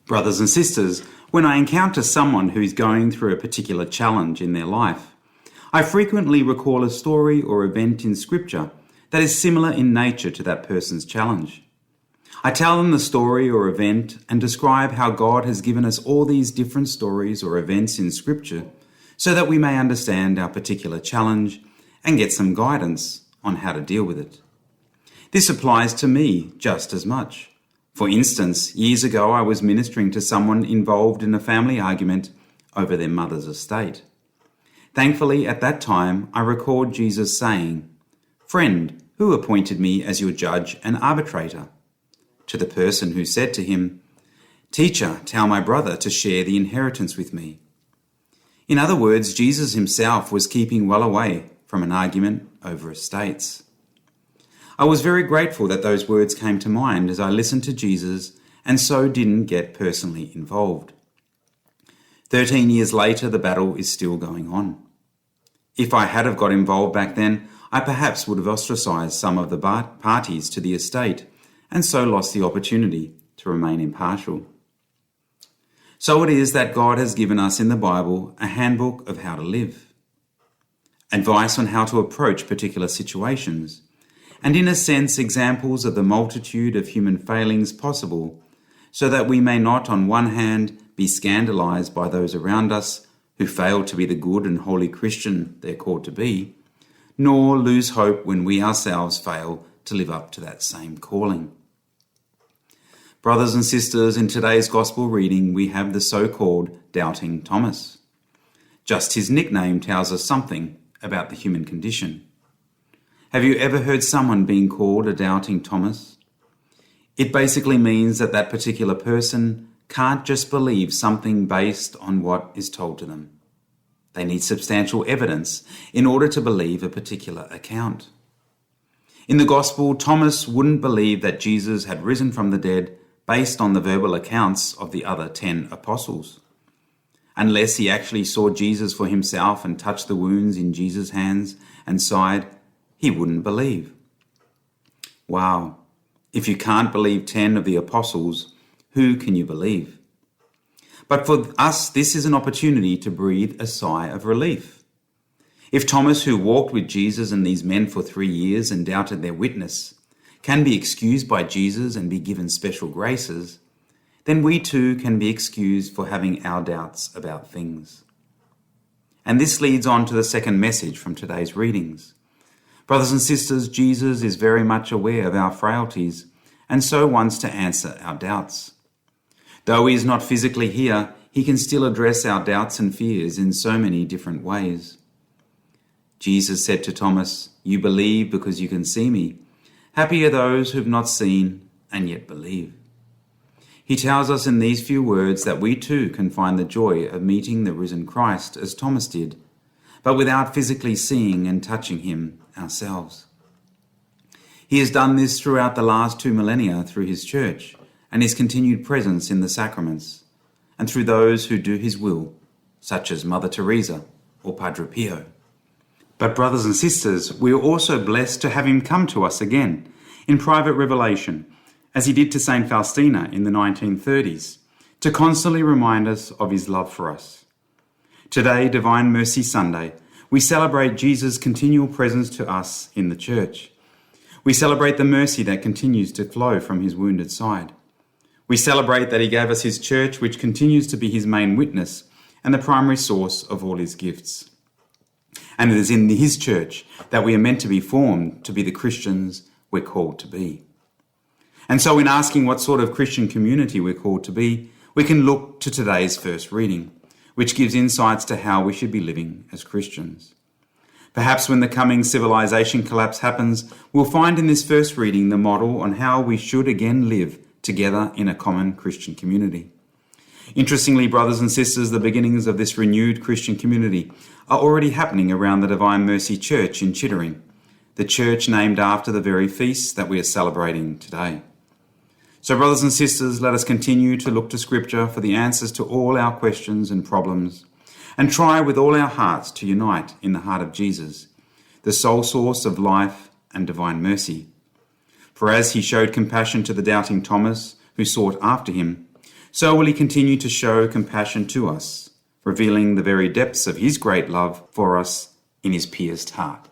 Brothers and sisters, when I encounter someone who is going through a particular challenge in their life, I frequently recall a story or event in Scripture that is similar in nature to that person's challenge. I tell them the story or event and describe how God has given us all these different stories or events in Scripture so that we may understand our particular challenge and get some guidance on how to deal with it. This applies to me just as much. For instance, years ago I was ministering to someone involved in a family argument over their mother's estate. Thankfully, at that time, I recalled Jesus saying, "Friend, who appointed me as your judge and arbitrator?" To the person who said to him, "Teacher, tell my brother to share the inheritance with me." In other words, Jesus himself was keeping well away from an argument over estates. I was very grateful that those words came to mind as I listened to Jesus and so didn't get personally involved. 13 years later, the battle is still going on. If I had have got involved back then, I perhaps would have ostracised some of the parties to the estate and so lost the opportunity to remain impartial. So it is that God has given us in the Bible a handbook of how to live, advice on how to approach particular situations, and in a sense examples of the multitude of human failings possible, so that we may not on one hand be scandalized by those around us who fail to be the good and holy Christian they're called to be, nor lose hope when we ourselves fail to live up to that same calling. Brothers and sisters, in today's Gospel reading we have the so-called Doubting Thomas. Just his nickname tells us something about the human condition. Have you ever heard someone being called a Doubting Thomas? It basically means that that particular person can't just believe something based on what is told to them. They need substantial evidence in order to believe a particular account. In the Gospel, Thomas wouldn't believe that Jesus had risen from the dead based on the verbal accounts of the other 10 apostles. Unless he actually saw Jesus for himself and touched the wounds in Jesus' hands and side, he wouldn't believe. Wow, if you can't believe 10 of the apostles, who can you believe? But for us, this is an opportunity to breathe a sigh of relief. If Thomas, who walked with Jesus and these men for 3 years and doubted their witness, can be excused by Jesus and be given special graces, then we too can be excused for having our doubts about things. And this leads on to the second message from today's readings. Brothers and sisters, Jesus is very much aware of our frailties and so wants to answer our doubts. Though he is not physically here, he can still address our doubts and fears in so many different ways. Jesus said to Thomas, "You believe because you can see me. Happy are those who have not seen and yet believe." He tells us in these few words that we too can find the joy of meeting the risen Christ as Thomas did, but without physically seeing and touching him ourselves. He has done this throughout the last 2 millennia through his church and his continued presence in the sacraments, and through those who do his will, such as Mother Teresa or Padre Pio. But brothers and sisters, we are also blessed to have him come to us again in private revelation, as he did to St. Faustina in the 1930s, to constantly remind us of his love for us. Today, Divine Mercy Sunday, we celebrate Jesus' continual presence to us in the church. We celebrate the mercy that continues to flow from his wounded side. We celebrate that he gave us his church, which continues to be his main witness and the primary source of all his gifts. And it is in his church that we are meant to be formed to be the Christians we're called to be. And so in asking what sort of Christian community we're called to be, we can look to today's first reading, which gives insights to how we should be living as Christians. Perhaps when the coming civilization collapse happens, we'll find in this first reading the model on how we should again live together in a common Christian community. Interestingly, brothers and sisters, the beginnings of this renewed Christian community are already happening around the Divine Mercy Church in Chittering, the church named after the very feast that we are celebrating today. So, brothers and sisters, let us continue to look to Scripture for the answers to all our questions and problems, and try with all our hearts to unite in the heart of Jesus, the sole source of life and divine mercy. For as he showed compassion to the doubting Thomas, who sought after him, so will he continue to show compassion to us, revealing the very depths of his great love for us in his pierced heart.